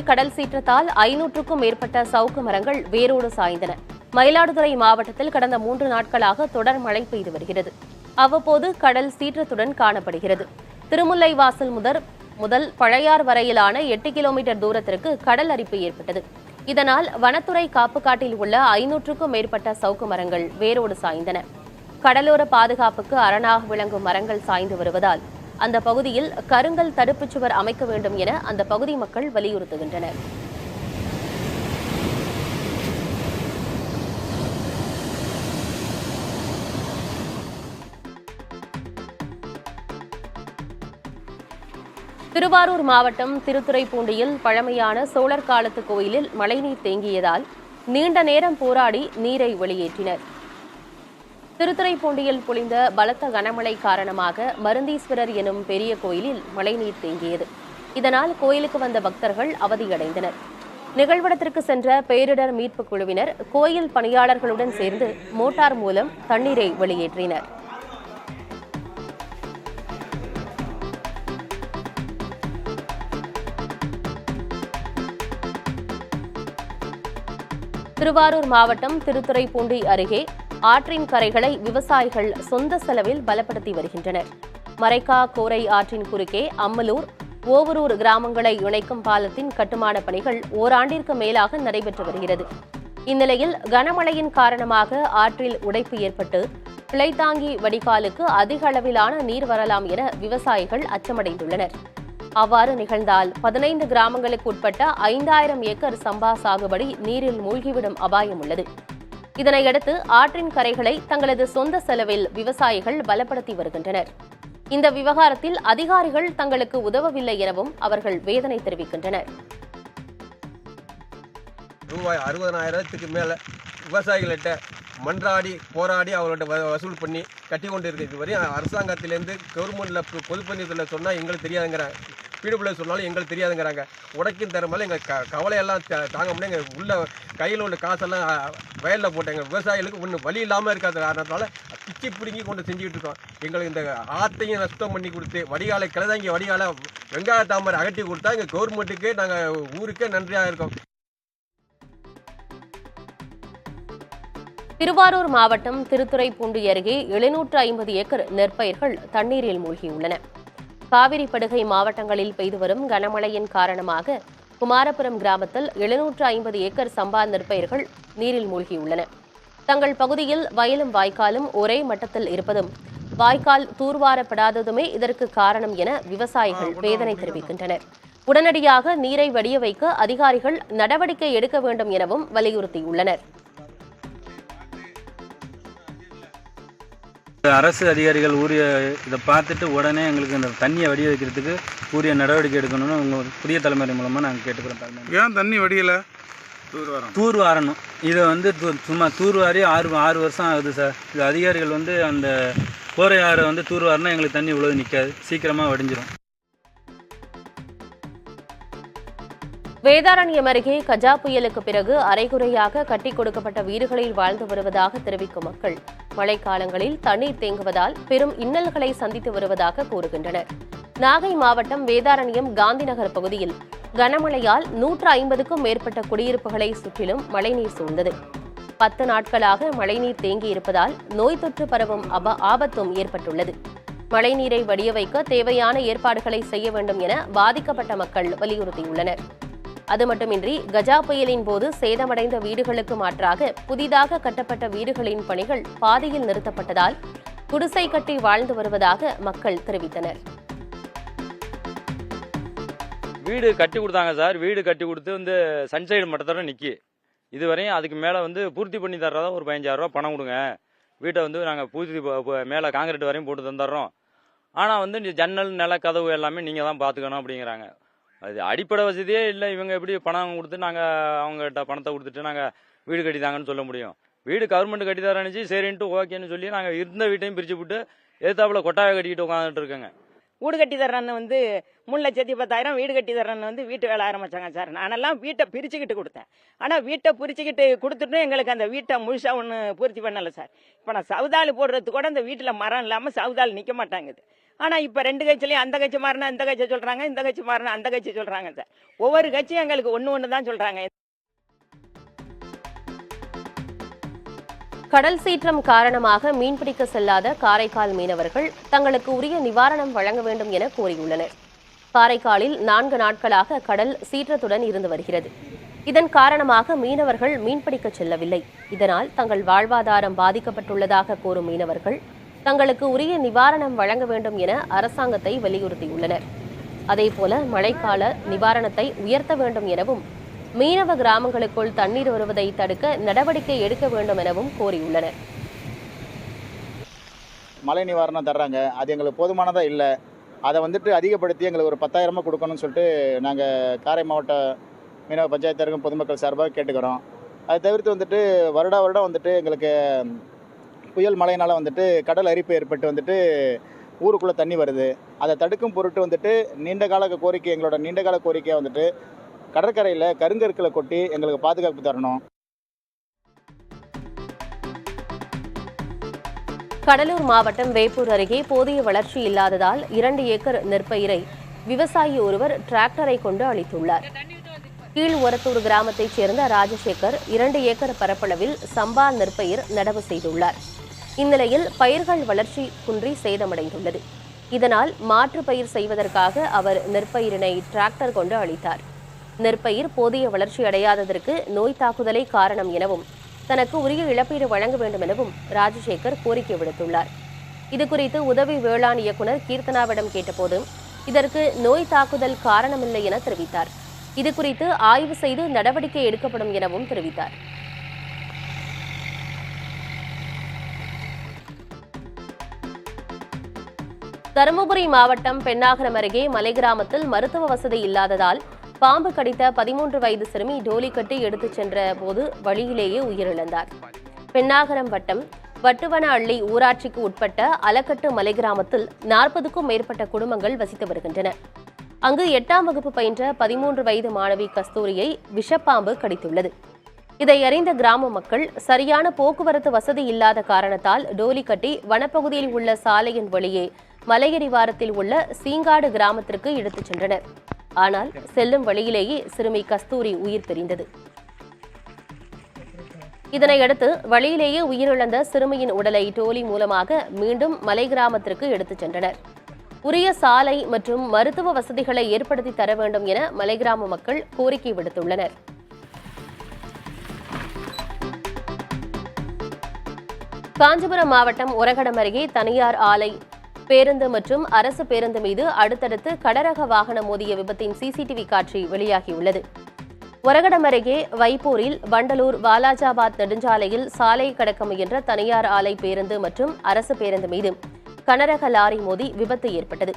கடல் சீற்றத்தால் 500க்கும் மேற்பட்ட சவுக்கு மரங்கள் வேரோடு சாய்ந்தன. மயிலாடுதுறை மாவட்டத்தில் கடந்த 3 நாட்களாக தொடர் மழை பெய்து வருகிறது. அவ்வப்போது கடல் சீற்றத்துடன் காணப்படுகிறது. திருமுல்லைவாசல் முதல் பழையார் வரையிலான 8 கிலோமீட்டர் தூரத்திற்கு கடல் அரிப்பு ஏற்பட்டது. இதனால் வனத்துறை காப்புக்காட்டில் உள்ள 500க்கும் மேற்பட்ட சவுக்கு மரங்கள் வேரோடு சாய்ந்தன. கடலோர பாதுகாப்புக்கு அரணாக விளங்கும் மரங்கள் சாய்ந்து வருவதால் அந்த பகுதியில் கருங்கல் தடுப்புச் சுவர் அமைக்க வேண்டும் என அந்த பகுதி மக்கள் வலியுறுத்துகின்றனர். திருவாரூர் மாவட்டம் திருத்துறைப்பூண்டியில் பழமையான சோழர் காலத்து கோயிலில் மழைநீர் தேங்கியதால் நீண்ட நேரம் போராடி நீரை வெளியேற்றினர். திருத்துறைப்பூண்டியில் பொழிந்த பலத்த கனமழை காரணமாக மருந்தீஸ்வரர் எனும் பெரிய கோயிலில் மழைநீர் தேங்கியது. இதனால் கோயிலுக்கு வந்த பக்தர்கள் அவதியடைந்தனர். நிகழ்விடத்திற்கு சென்ற பேரிடர் மீட்புக் குழுவினர் கோயில் பணியாளர்களுடன் சேர்ந்து மோட்டார் மூலம் தண்ணீரை வெளியேற்றினர். திருவாரூர் மாவட்டம் திருத்துறைப்பூண்டி அருகே ஆற்றின் கரைகளை விவசாயிகள் சொந்த செலவில் பலப்படுத்தி வருகின்றனர். மரைக்கா கோரை ஆற்றின் குறுக்கே அம்மலூர், ஓவரூர் கிராமங்களை இணைக்கும் பாலத்தின் கட்டுமான பணிகள் ஓராண்டிற்கு மேலாக நடைபெற்று வருகிறது. இந்நிலையில் கனமழையின் காரணமாக ஆற்றில் உடைப்பு ஏற்பட்டு பிழைத்தாங்கி வடிகாலுக்கு அதிக அளவிலான நீர் வரலாம் என விவசாயிகள் அச்சமடைந்துள்ளனர். அவ்வாறு நிகழ்ந்தால் 15 கிராமங்களுக்கு உட்பட்ட 5000 ஏக்கர் சம்பா சாகுபடி நீரில் மூழ்கிவிடும் அபாயம் உள்ளது. இதனையடுத்து ஆற்றின் கரைகளை தங்களது சொந்த செலவில் விவசாயிகள் பலப்படுத்தி வருகின்றனர். இந்த விவகாரத்தில் அதிகாரிகள் தங்களுக்கு உதவவில்லை எனவும் அவர்கள் வேதனை தெரிவிக்கின்றனர். ரூபாய் 60,000க்கு மேல விவசாயிகள்கிட்ட மன்றாடி போராடி அவர்கள்ட்ட வசூல் பண்ணி கட்டி கொண்டு இருக்கிறது வரையும் அரசாங்கத்திலேருந்து கவர்மெண்ட்ல பொதுப்பணியில் சொன்னால் எங்களுக்கு தெரியாதுங்கிறாங்க, பிடபிள்யூ சொன்னாலும் எங்களுக்கு தெரியாதுங்கிறாங்க. உடைக்கும் தரமால எங்கள் கவலையெல்லாம் தாங்க முடியும். எங்கள் உள்ள கையில் உள்ள காசெல்லாம் வயலில் போட்டாங்க. விவசாயிகளுக்கு ஒன்றும் வழி இல்லாமல் இருக்காத காரணத்தால் பிச்சு பிடுங்கி கொண்டு செஞ்சுக்கிட்டு இருக்கோம். எங்களுக்கு இந்த ஆற்றையும் நஷ்டம் பண்ணி கொடுத்து வடிகாலை கிளதாங்கி வடிகாலை வெங்காய தாமரை அகட்டி கொடுத்தா எங்கள் கவர்மெண்ட்டுக்கு நாங்கள் ஊருக்கே நன்றியாக இருக்கோம். திருவாரூர் மாவட்டம் திருத்துறைப்பூண்டி அருகே 750 ஏக்கர் நெற்பயிர்கள் தண்ணீரில் மூழ்கியுள்ளன. காவிரி படுகை மாவட்டங்களில் பெய்து வரும் கனமழையின் காரணமாக குமாரபுரம் கிராமத்தில் 750 ஏக்கர் சம்பா நெற்பயிர்கள் நீரில் மூழ்கியுள்ளன. தங்கள் பகுதியில் வயலும் வாய்க்காலும் ஒரே மட்டத்தில் இருப்பதும் வாய்க்கால் தூர்வாரப்படாததுமே இதற்கு காரணம் என விவசாயிகள் வேதனை தெரிவிக்கின்றனர். உடனடியாக நீரை வடிய வைக்க அதிகாரிகள் நடவடிக்கை எடுக்க வேண்டும் எனவும் வலியுறுத்தியுள்ளனர். அரசு அதிகாரிகள் உரிய இதை பார்த்துட்டு உடனே எங்களுக்கு இந்த தண்ணியை வடிய வைக்கிறதுக்கு உரிய நடவடிக்கை எடுக்கணும்னு உங்கள் புதிய தலைமுறை மூலமாக நாங்கள் கேட்டுக்கிறோம். ஏன் தண்ணி வடியலை? தூர் வாரணும். இதை சும்மா தூர் வாரி 6 வருஷம் ஆகுது சார். இது அதிகாரிகள் அந்த கோரை ஆறை தூர் வாரினா எங்களுக்கு தண்ணி இவ்வளவு நிற்காது, சீக்கிரமாக வடிஞ்சிடும். வேதாரண்யம் அருகே கஜா புயலுக்கு பிறகு அரைகுறையாக கட்டிக் கொடுக்கப்பட்ட வீடுகளில் வாழ்ந்து வருவதாக தெரிவிக்கும் மக்கள் மழைக்காலங்களில் தண்ணீர் தேங்குவதால் பெரும் இன்னல்களை சந்தித்து வருவதாக கூறுகின்றனர். நாகை மாவட்டம் வேதாரண்யம் காந்திநகர் பகுதியில் கனமழையால் 150க்கும் மேற்பட்ட குடியிருப்புகளை சுற்றிலும் மழைநீர் சூழ்ந்தது. 10 நாட்களாக மழைநீர் தேங்கியிருப்பதால் நோய் தொற்று பரவும் ஆபத்தும் ஏற்பட்டுள்ளது. மழைநீரை வடிய வைக்க தேவையான ஏற்பாடுகளை செய்ய வேண்டும் என பாதிக்கப்பட்ட மக்கள் வலியுறுத்தியுள்ளனர். அது மட்டுமின்றி கஜா புயலின் போது சேதமடைந்த வீடுகளுக்கு மாற்றாக புதிதாக கட்டப்பட்ட வீடுகளின் பணிகள் பாதியில் நிறுத்தப்பட்டதால் குடிசை கட்டி வாழ்ந்து வருவதாக மக்கள் தெரிவித்தனர். வீடு கட்டி கொடுத்தாங்க சார். வீடு கட்டி கொடுத்து சன்சைடு மட்டத்தோட நிற்கி. இதுவரையும் அதுக்கு மேலே பூர்த்தி பண்ணி தர்றதா ஒரு 15,000 ரூபா பணம் கொடுங்க, வீட்டை நாங்கள் பூர்த்தி மேலே காங்கிரீட் வரையும் போட்டு தந்துடுறோம், ஆனால் ஜன்னல் நில கதவு எல்லாமே நீங்கள் தான் பார்த்துக்கணும் அப்படிங்கிறாங்க. அது அடிப்படை வசதியே இல்லை. இவங்க எப்படி பணம் கொடுத்து நாங்கள் அவங்ககிட்ட பணத்தை கொடுத்துட்டு நாங்கள் வீடு கட்டித்தாங்கன்னு சொல்ல முடியும்? வீடு கவர்மெண்ட் கட்டி தரணிச்சு சரின்ட்டு ஓகேன்னு சொல்லி நாங்கள் இருந்த வீட்டையும் பிரித்து விட்டு எதிர்த்தாப்புல கொட்டாயை கட்டிக்கிட்டு உட்காந்துட்டு இருக்கேங்க. வீடு கட்டி தர்றேன்னு 3,10,000 வீடு கட்டி தர்றேன்னு வீட்டு வேலை ஆரம்பிச்சாங்க சார். நானெல்லாம் வீட்டை பிரிச்சுக்கிட்டு கொடுத்தேன். ஆனால் வீட்டை பிரிச்சுக்கிட்டு கொடுத்துட்டும் எங்களுக்கு அந்த வீட்டை முழுசா ஒன்று பூர்த்தி பண்ணலை சார். இப்போ நான் சவுதால் போடுறது கூட அந்த வீட்டில் மரம் இல்லாமல் சவுதால் நிற்க மாட்டாங்குது. ஆனால் இப்போ 2 கட்சிலையும் அந்த கட்சி மாறினா இந்த கட்சி சொல்கிறாங்க, இந்த கட்சி மாறினா அந்த கட்சி சொல்கிறாங்க சார். ஒவ்வொரு கட்சியும் எங்களுக்கு ஒன்று தான் சொல்கிறாங்க. கடல் சீற்றம் காரணமாக மீன்பிடிக்க செல்லாத காரைக்கால் மீனவர்கள் தங்களுக்கு உரிய நிவாரணம் வழங்க வேண்டும் என கோரியுள்ளனர். காரைக்காலில் 4 நாட்களாக கடல் சீற்றத்துடன் இருந்து வருகிறது. இதன் காரணமாக மீனவர்கள் மீன்பிடிக்க செல்லவில்லை. இதனால் தங்கள் வாழ்வாதாரம் பாதிக்கப்பட்டுள்ளதாக கூறும் மீனவர்கள் தங்களுக்கு உரிய நிவாரணம் வழங்க வேண்டும் என அரசாங்கத்தை வலியுறுத்தியுள்ளனர். அதேபோல மழைக்கால நிவாரணத்தை உயர்த்த வேண்டும் எனவும் மீனவ கிராமங்களுக்குள் தண்ணீர் வருவதை தடுக்க நடவடிக்கை எடுக்க வேண்டும் எனவும் கோரியுள்ளனர். மழை நிவாரணம் தர்றாங்க, அது எங்களுக்கு போதுமானதாக இல்லை. அதை அதிகப்படுத்தி எங்களுக்கு ஒரு 10,000 கொடுக்கணும்னு சொல்லிட்டு நாங்கள் காரை மாவட்ட மீனவ பஞ்சாயத்தருக்கும் பொதுமக்கள் சார்பாக கேட்டுக்கிறோம். அதை தவிர்த்து வருடம் எங்களுக்கு புயல் மழையினால் கடல் அரிப்பு ஏற்பட்டு ஊருக்குள்ளே தண்ணி வருது. அதை தடுக்கும் பொருட்டு எங்களோட நீண்டகால கோரிக்கையை கடற்கரையில் கருங்கற்களை கொட்டி எங்களுக்கு பாதுகாப்பு தரணும். கடலூர் மாவட்டம் வேப்பூர் அருகே போதிய வளர்ச்சி இல்லாததால் 2 ஏக்கர் நெற்பயிரை விவசாயி ஒருவர் டிராக்டரை கொண்டு அழித்துள்ளார். கீழ் ஒரத்தூர் கிராமத்தைச் சேர்ந்த ராஜசேகர் 2 ஏக்கர் பரப்பளவில் சம்பா நெற்பயிர் நடவு செய்துள்ளார். இந்நிலையில் பயிர்கள் வளர்ச்சி குன்றி சேதமடைந்துள்ளது. இதனால் மாற்று பயிர் செய்வதற்காக அவர் நெற்பயிரினை டிராக்டர் கொண்டு அழித்தார். நெற்பயிர் போதிய வளர்ச்சி அடையாததற்கு நோய் தாக்குதலே காரணம் எனவும் தனக்கு உரிய இழப்பீடு வழங்க வேண்டும் எனவும் ராஜசேகர் கோரிக்கை விடுத்துள்ளார். இதுகுறித்து உதவி வேளாண் இயக்குநர் கீர்த்தனாவிடம் கேட்டபோது இதற்கு நோய் தாக்குதல் காரணமில்லை என தெரிவித்தார். இதுகுறித்து ஆய்வு செய்து நடவடிக்கை எடுக்கப்படும் எனவும் தெரிவித்தார். தருமபுரி மாவட்டம் பெண்ணாகரம் அருகே மலை கிராமத்தில் மருத்துவ வசதி இல்லாததால் பாம்பு கடித்த 13 வயது சிறுமி டோலி கட்டி எடுத்துச் சென்ற போது வழியிலேயே உயிரிழந்தார். பெண்ணாகரம் வட்டம் வட்டுவன அள்ளி ஊராட்சிக்கு உட்பட்ட அலக்கட்டு மலை கிராமத்தில் 40க்கும் மேற்பட்ட குடும்பங்கள் வசித்து வருகின்றன. அங்கு 8ஆம் வகுப்பு பயின்ற 13 வயது மாணவி கஸ்தூரியை விஷப்பாம்பு கடித்துள்ளது. இதை அறிந்த கிராம மக்கள் சரியான போக்குவரத்து வசதி இல்லாத காரணத்தால் டோலி கட்டி வனப்பகுதியில் உள்ள சாலையின் வழியே மலையடிவாரத்தில் உள்ள சீங்காடு கிராமத்திற்கு எடுத்துச் சென்றனர். ஆனால் செல்லும் வழியிலேயே சிறுமி கஸ்தூரி உயிர் பிரிந்தது. இதனையடுத்து வழியிலேயே உயிரிழந்த சிறுமியின் உடலை டோலி மூலமாக மீண்டும் மலை கிராமத்திற்கு எடுத்துச் சென்றனர். உரிய சாலை மற்றும் மருத்துவ வசதிகளை ஏற்படுத்தி தர வேண்டும் என மலை கிராம மக்கள் கோரிக்கை விடுத்துள்ளனர். காஞ்சிபுரம் மாவட்டம் ஒரகடம் அருகே தனியார் ஆலை பேருந்து மற்றும் அரசு பேருந்து மீது அடுத்தடுத்து கடரக வாகனம் மோதிய விபத்தின் சிசிடிவி காட்சி வெளியாகியுள்ளது. ஒரகடம் அருகே வைப்பூரில் வண்டலூர் வாலாஜாபாத் நெடுஞ்சாலையில் சாலை கடக்க முயன்ற தனியார் ஆலை பேருந்து மற்றும் அரசு பேருந்து மீது கனரக லாரி மோதி விபத்து ஏற்பட்டது.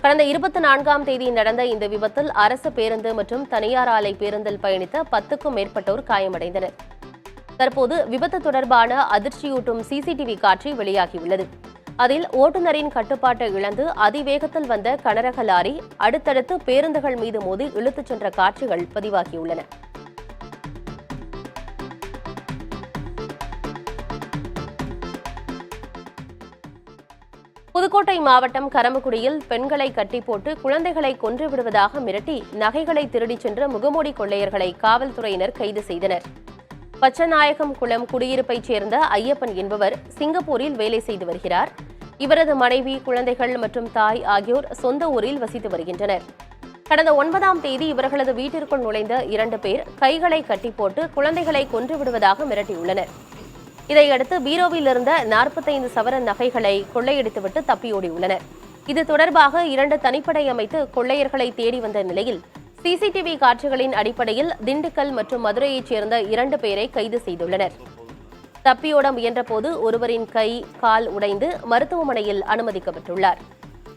கடந்த 24ஆம் தேதி நடந்த இந்த விபத்தில் அரசு பேருந்து மற்றும் தனியார் ஆலை பேருந்தில் பயணித்த 10க்கும் மேற்பட்டோர் காயமடைந்தனர். தற்போது விபத்து தொடர்பான அதிர்ச்சியூட்டும் சிசிடிவி காட்சி வெளியாகியுள்ளது. அதில் ஓட்டுநரின் கட்டுப்பாட்டை இழந்து அதிவேகத்தில் வந்த கனரக லாரி அடுத்தடுத்து பேருந்துகள் மீது மோதி இழுத்துச் சென்ற காட்சிகள் பதிவாகியுள்ளன. புதுக்கோட்டை மாவட்டம் கரம்பக்குடியில் பெண்களை கட்டி போட்டு குழந்தைகளை கொன்று விடுவதாக மிரட்டி நகைகளை திருடிச் சென்ற முகமூடி கொள்ளையர்களை காவல்துறையினர் கைது செய்தனர். பச்சநாயகம் குளம் குடியிருப்பைச் சேர்ந்த ஐயப்பன் என்பவர் சிங்கப்பூரில் வேலை செய்து வருகிறார். இவரது மனைவி, குழந்தைகள் மற்றும் தாய் ஆகியோர் சொந்த ஊரில் வசித்து வருகின்றனர். கடந்த 9ஆம் தேதி இவர்களது வீட்டிற்குள் நுழைந்த 2 பேர் கைகளை கட்டி போட்டு குழந்தைகளை கொன்று விடுவதாக மிரட்டியுள்ளனர். இதையடுத்து பீரோவில் இருந்த 45 சவரன் நகைகளை கொள்ளையடித்துவிட்டு தப்பியோடியுள்ளனர். இது தொடர்பாக 2 தனிப்படை அமைத்து கொள்ளையர்களை தேடி வந்த நிலையில் சிசிடிவி காட்சிகளின் அடிப்படையில் திண்டுக்கல் மற்றும் மதுரையைச் சேர்ந்த 2 பேரை கைது செய்துள்ளனர். தப்பியோட முயன்றபோது ஒருவரின் கை, கால் உடைந்து மருத்துவமனையில் அனுமதிக்கப்பட்டுள்ளார்.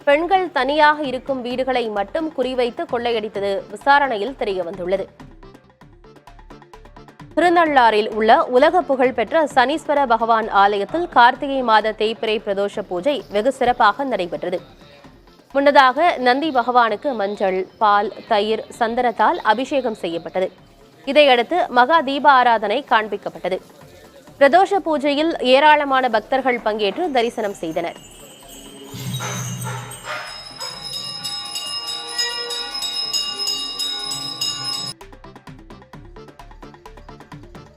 பெண்கள் தனியாக இருக்கும் வீடுகளை மட்டும் குறிவைத்து கொள்ளையடித்தது விசாரணையில் தெரியவந்துள்ளது. திருநள்ளாறில் உள்ள உலக புகழ்பெற்ற சனீஸ்வர பகவான் ஆலயத்தில் கார்த்திகை மாத தேய்பிறை பிரதோஷ பூஜை வெகு சிறப்பாக நடைபெற்றது. முன்னதாக நந்தி பகவானுக்கு மஞ்சள், பால், தயிர், சந்தனத்தால் அபிஷேகம் செய்யப்பட்டது. இதையடுத்து மகா தீப ஆராதனை காண்பிக்கப்பட்டது. பிரதோஷ பூஜையில் ஏராளமான பக்தர்கள் பங்கேற்று தரிசனம் செய்தனர்.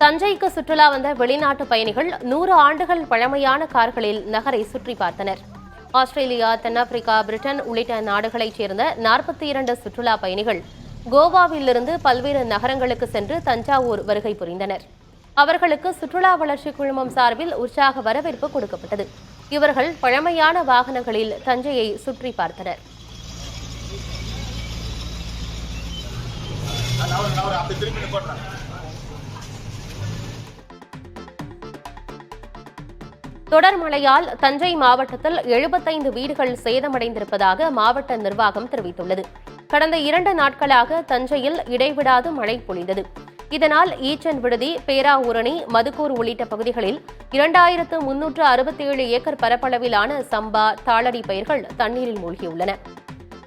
தஞ்சைக்கு சுற்றுலா வந்த வெளிநாட்டு பயணிகள் 100 ஆண்டுகள் பழமையான கார்களில் நகரை சுற்றி பார்த்தனர். ஆஸ்திரேலியா, தென்னாப்பிரிக்கா, பிரிட்டன் உள்ளிட்ட நாடுகளைச் சேர்ந்த 42 சுற்றுலா பயணிகள் கோவாவிலிருந்து பல்வேறு நகரங்களுக்கு சென்று தஞ்சாவூர் வருகை புரிந்தனர். அவர்களுக்கு சுற்றுலா வளர்ச்சி குழுமம் சார்பில் உற்சாக வரவேற்பு கொடுக்கப்பட்டது. இவர்கள் பழமையான வாகனங்களில் தஞ்சையை சுற்றி பார்த்தனர். தொடர் மழையால் தஞ்சை மாவட்டத்தில் 75 வீடுகள் சேதமடைந்திருப்பதாக மாவட்ட நிர்வாகம் தெரிவித்துள்ளது. கடந்த 2 நாட்களாக தஞ்சையில் இடைவிடாது மழை பொழிந்தது. இதனால் ஈச்சன் விடுதி, பேராவூரணி, மதுக்கூர் உள்ளிட்ட பகுதிகளில் 2367 ஏக்கர் பரப்பளவிலான சம்பா, தாளடி பயிர்கள் தண்ணீரில் மூழ்கியுள்ளன.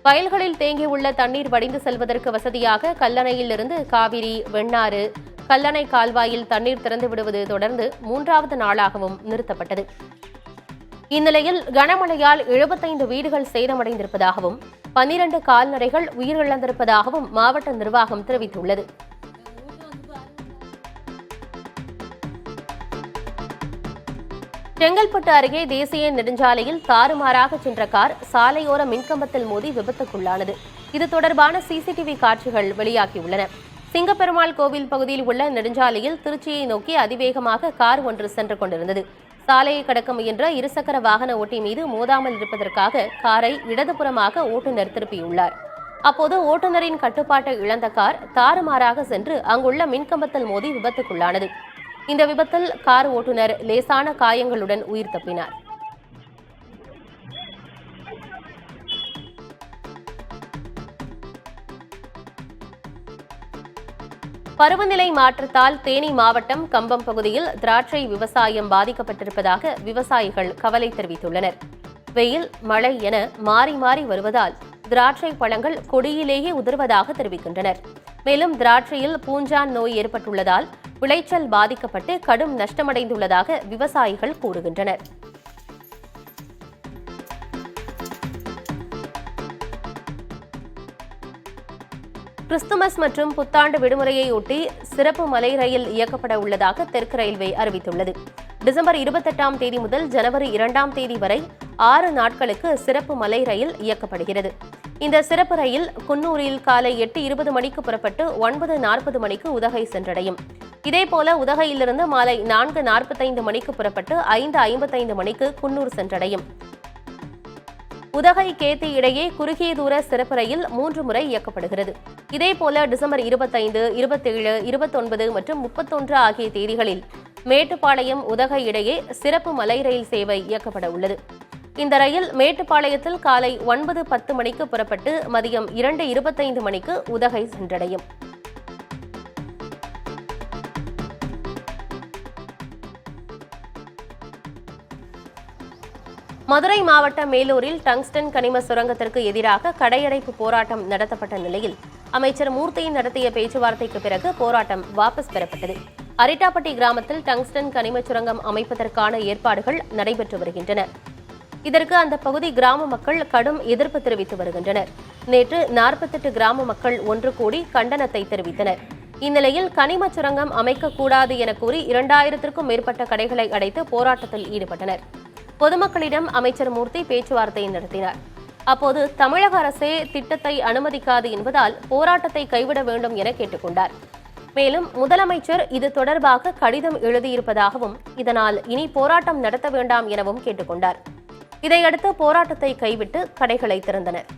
வயல்களில் தேங்கியுள்ள தண்ணீர் வடிந்து செல்வதற்கு வசதியாக கல்லணையிலிருந்து காவிரி, வெண்ணாறு, கல்லணை கால்வாயில் தண்ணீர் திறந்து விடுவது தொடர்ந்து 3வது நாளாகவும் நிறுத்தப்பட்டது. இந்நிலையில் கனமழையால் 75 வீடுகள் சேதமடைந்திருப்பதாகவும் 12 கால்நடைகள் உயிரிழந்திருப்பதாகவும் மாவட்ட நிர்வாகம் தெரிவித்துள்ளது. செங்கல்பட்டு அருகே தேசிய நெடுஞ்சாலையில் தாறுமாறாக சென்ற கார் சாலையோர மின்கம்பத்தில் மோதி விபத்துக்குள்ளானது. இது தொடர்பான சிசிடிவி காட்சிகள் வெளியாகியுள்ளன. சிங்கப்பெருமாள் கோவில் பகுதியில் உள்ள நெடுஞ்சாலையில் திருச்சியை நோக்கி அதிவேகமாக கார் ஒன்று சென்று கொண்டிருந்தது. சாலையை கடக்க முயன்ற இருசக்கர வாகன ஓட்டி மீது மோதாமல் இருப்பதற்காக காரை இடதுபுறமாக ஓட்டுநர் திருப்பியுள்ளார். அப்போது ஓட்டுநரின் கட்டுப்பாட்டை இழந்த கார் தாறுமாறாக சென்று அங்குள்ள மின்கம்பத்தில் மோதி விபத்துக்குள்ளானது. இந்த விபத்தில் கார் ஓட்டுநர் லேசான காயங்களுடன் உயிர் தப்பினார். பருவநிலை மாற்றத்தால் தேனி மாவட்டம் கம்பம் பகுதியில் திராட்சை விவசாயம் பாதிக்கப்பட்டிருப்பதாக விவசாயிகள் கவலை தெரிவித்துள்ளனர். வெயில், மழை என மாறி மாறி வருவதால் திராட்சை பழங்கள் கொடியிலேயே உதிர்வதாக தெரிவிக்கின்றனர். மேலும் திராட்சையில் பூஞ்சான் நோய் ஏற்பட்டுள்ளதால் விளைச்சல் பாதிக்கப்பட்டு கடும் நஷ்டமடைந்துள்ளதாக விவசாயிகள் கூறுகின்றனர். கிறிஸ்துமஸ் மற்றும் புத்தாண்டு விடுமுறையை ஒட்டி சிறப்பு மலை ரயில் இயக்கப்பட உள்ளதாக தெற்கு ரயில்வே அறிவித்துள்ளது. டிசம்பர் 28ஆம் தேதி முதல் ஜனவரி 2ஆம் தேதி வரை 6 நாட்களுக்கு சிறப்பு மலை ரயில் இயக்கப்படுகிறது. இந்த சிறப்பு ரயில் குன்னூரில் காலை 8:20 மணிக்கு புறப்பட்டு 9:40 மணிக்கு உதகை சென்றடையும். இதேபோல உதகையிலிருந்து மாலை 4:45 மணிக்கு புறப்பட்டு 5:55 மணிக்கு குன்னூர் சென்றடையும். உதகை கேத்தி இடையே குறுகிய தூர சிறப்பு ரயில் 3 முறை இயக்கப்படுகிறது. இதேபோல டிசம்பர் 25, 27, 29 மற்றும் 31 ஆகிய தேதிகளில் மேட்டுப்பாளையம் உதகை இடையே சிறப்பு மலை ரயில் சேவை இயக்கப்பட உள்ளது. இந்த ரயில் மேட்டுப்பாளையத்தில் காலை 9:10 மணிக்கு புறப்பட்டு மதியம் 2:25 மணிக்கு உதகை சென்றடையும். மதுரை மாவட்டம் மேலூரில் டங்ஸ்டன் கனிம சுரங்கத்திற்கு எதிராக கடையடைப்பு போராட்டம் நடத்தப்பட்ட நிலையில் அமைச்சர் மூர்த்தி நடத்திய பேச்சுவார்த்தைக்கு பிறகு போராட்டம் வாபஸ் பெறப்பட்டது. அரிட்டாப்பட்டி கிராமத்தில் டங்ஸ்டன் கனிம சுரங்கம் அமைப்பதற்கான ஏற்பாடுகள் நடைபெற்று வருகின்றன. இதற்கு அந்த பகுதி கிராம மக்கள் கடும் எதிர்ப்பு தெரிவித்து வருகின்றனர். நேற்று 48 கிராம மக்கள் ஒன்று கூடி கண்டனத்தை தெரிவித்தனர். இந்நிலையில் கனிம சுரங்கம் அமைக்கக்கூடாது என கூறி 2000க்கும் மேற்பட்ட கடைகளை அடைத்து போராட்டத்தில் ஈடுபட்டனர். பொதுமக்களிடம் அமைச்சர் மூர்த்தி பேச்சுவார்த்தை நடத்தினார். அப்போது தமிழக அரசே திட்டத்தை அனுமதிக்காது என்பதால் போராட்டத்தை கைவிட வேண்டும் என கேட்டுக்கொண்டார். மேலும் முதலமைச்சர் இது தொடர்பாக கடிதம் எழுதியிருப்பதாகவும் இதனால் இனி போராட்டம் நடத்த வேண்டாம் எனவும் கேட்டுக்கொண்டார். இதையடுத்து போராட்டத்தை கைவிட்டு கடைகளை திறந்தனர்.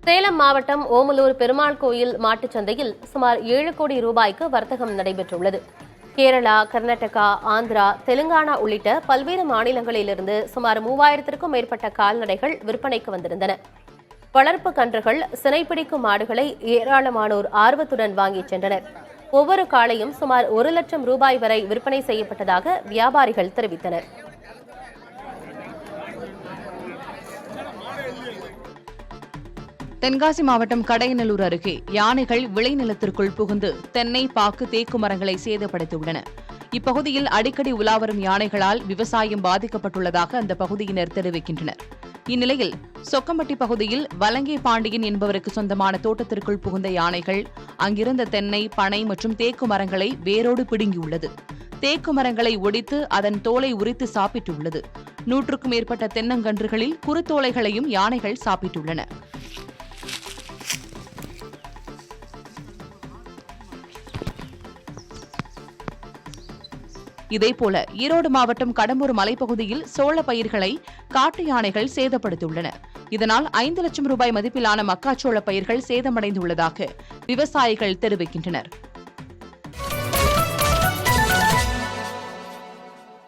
சேலம் மாவட்டம் ஓமலூர் பெருமாள் கோயில் மாட்டுச் சந்தையில் சுமார் 7 கோடி ரூபாய்க்கு வர்த்தகம் நடைபெற்றுள்ளது. கேரளா, கர்நாடகா, ஆந்திரா, தெலுங்கானா உள்ளிட்ட பல்வேறு மாநிலங்களிலிருந்து சுமார் 3000க்கும் மேற்பட்ட கால்நடைகள் விற்பனைக்கு வந்திருந்தன. வளர்ப்பு கன்றுகள், சினைப்பிடிக்கும் மாடுகளை ஏராளமானோர் ஆர்வத்துடன் வாங்கிச் சென்றனர். ஒவ்வொரு காளையும் சுமார் 1 லட்சம் ரூபாய் வரை விற்பனை செய்யப்பட்டதாக வியாபாரிகள் தெரிவித்தனர். தென்காசி மாவட்டம் கடையநல்லூர் அருகே யானைகள் விளைநிலத்திற்குள் புகுந்து தென்னை, பாக்கு, தேக்கு மரங்களை சேதப்படுத்தியுள்ளன. இப்பகுதியில் அடிக்கடி உலாவரும் யானைகளால் விவசாயம் பாதிக்கப்பட்டுள்ளதாக அந்த பகுதியினர் தெரிவிக்கின்றனர். இந்நிலையில் சொக்கம்பட்டி பகுதியில் வலங்கை பாண்டியன் என்பவருக்கு சொந்தமான தோட்டத்திற்குள் புகுந்த யானைகள் அங்கிருந்த தென்னை, பனை மற்றும் தேக்கு மரங்களை வேரோடு பிடுங்கியுள்ளது. தேக்கு மரங்களை ஒடித்து அதன் தோலை உரித்து சாப்பிட்டுள்ளது. 100க்கும் மேற்பட்ட தென்னங்கன்றுகளில் குருத்தோலைகளையும் யானைகள் சாப்பிட்டுள்ளன. இதேபோல ஈரோடு மாவட்டம் கடம்பூர் மலைப்பகுதியில் சோள பயிர்களை காட்டு யானைகள் சேதப்படுத்தியுள்ளன. இதனால் 5 லட்சம் ரூபாய் மதிப்பிலான மக்காச்சோள பயிர்கள் சேதமடைந்துள்ளதாக விவசாயிகள் தெரிவிக்கின்றனர்.